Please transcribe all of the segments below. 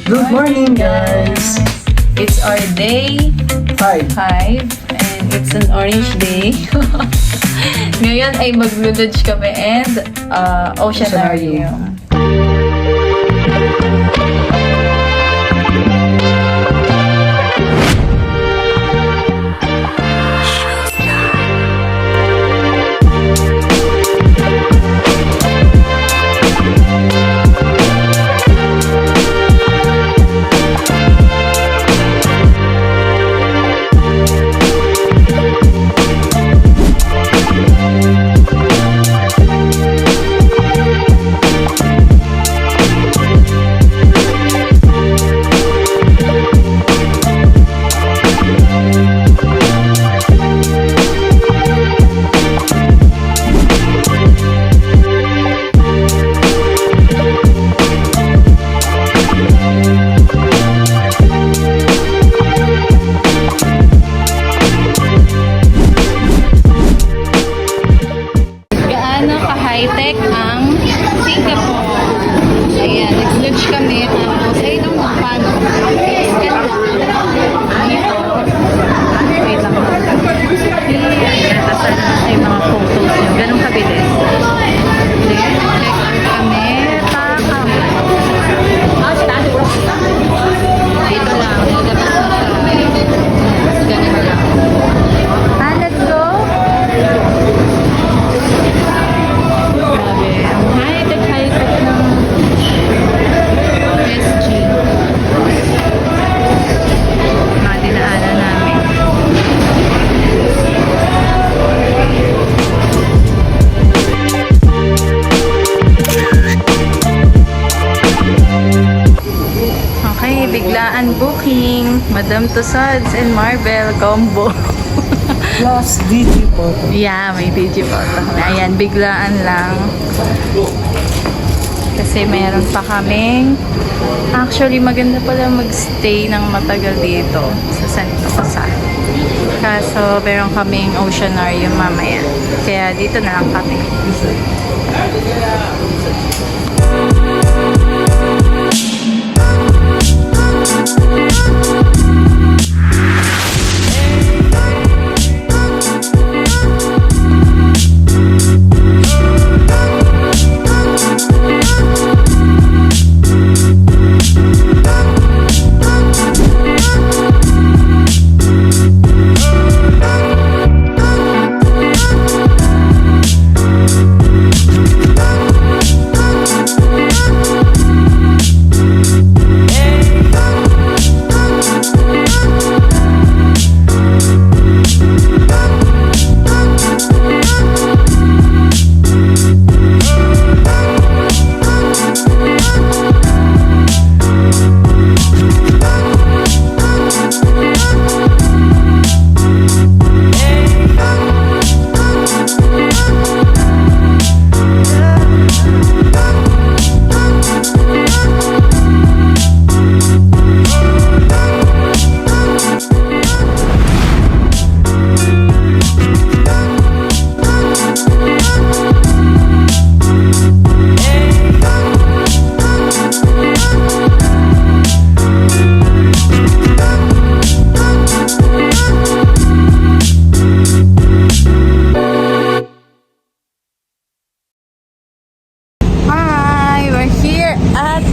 Good morning, guys! It's our day 5 and it's an orange day. Ngayon ay maglulunch kami and oceanarium. High-tech ang Singapore. Ayan, nag-lunch kami. Tapos, ay, ito mga paano. Wait lang. Ayan, tapos ay mga photos yun. Ganun kabilis. Check kami. Takam. Dito lang. Nilabas na siya. Ganun lang. Let's go. Grabe. Ang high-tech ng SG. Mga dinaanan namin. Okay, biglaan booking. Madam Tussauds and Marvel combo. Plus DJ photo. Yeah, may video photo. Ayan, biglaan lang. Kasi meron pa kaming actually maganda pala magstay ng matagal dito sa Sentosa. Kaso meron kaming oceanarium mamaya. Kaya dito na lang kami.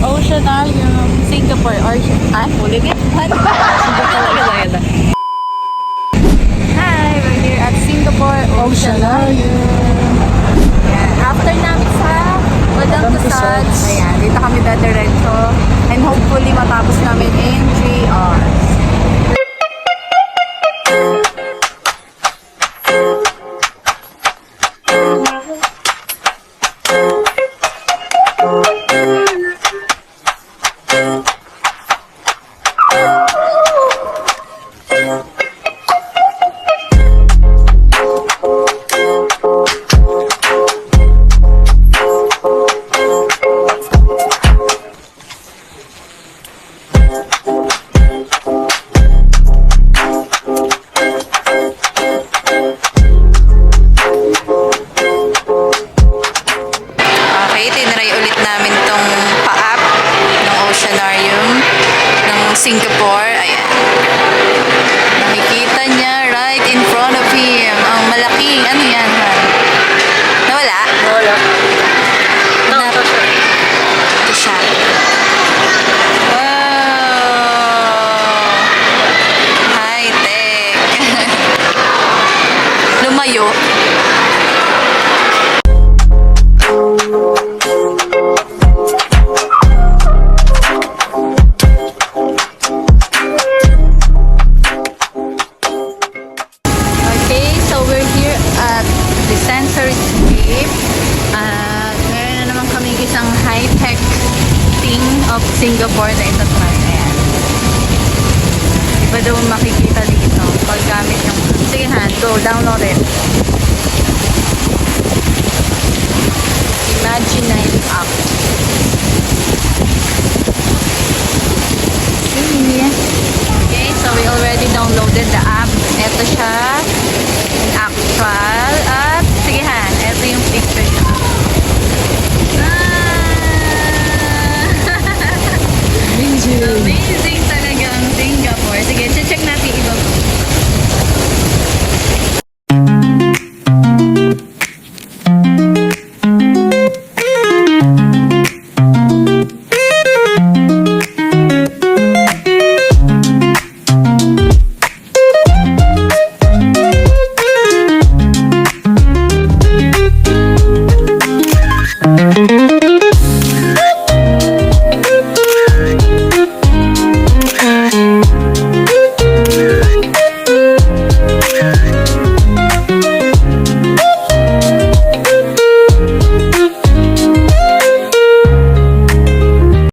Oceanarium, Singapore. Ulit yan. Hi, we're here at Singapore Oceanarium. Ayan, after namin sa Madam Tussauds, ayan, dito kami dadiretso. And hopefully matapos namin in 3 hours. tumayo. Okay, so we're here at the Sensory Scape. At meron na naman kami isang high-tech thing of Singapore na ito naman. Ayan. Iba daw makikita dito pag gamit yung... Sige ha, go, download it. Imaginary app. Okay, so we already downloaded the app. Ito siya. Actual. At, sige ha, ito yung picture niya. Amazing talaga ang Singapore. Sige, check natin iba.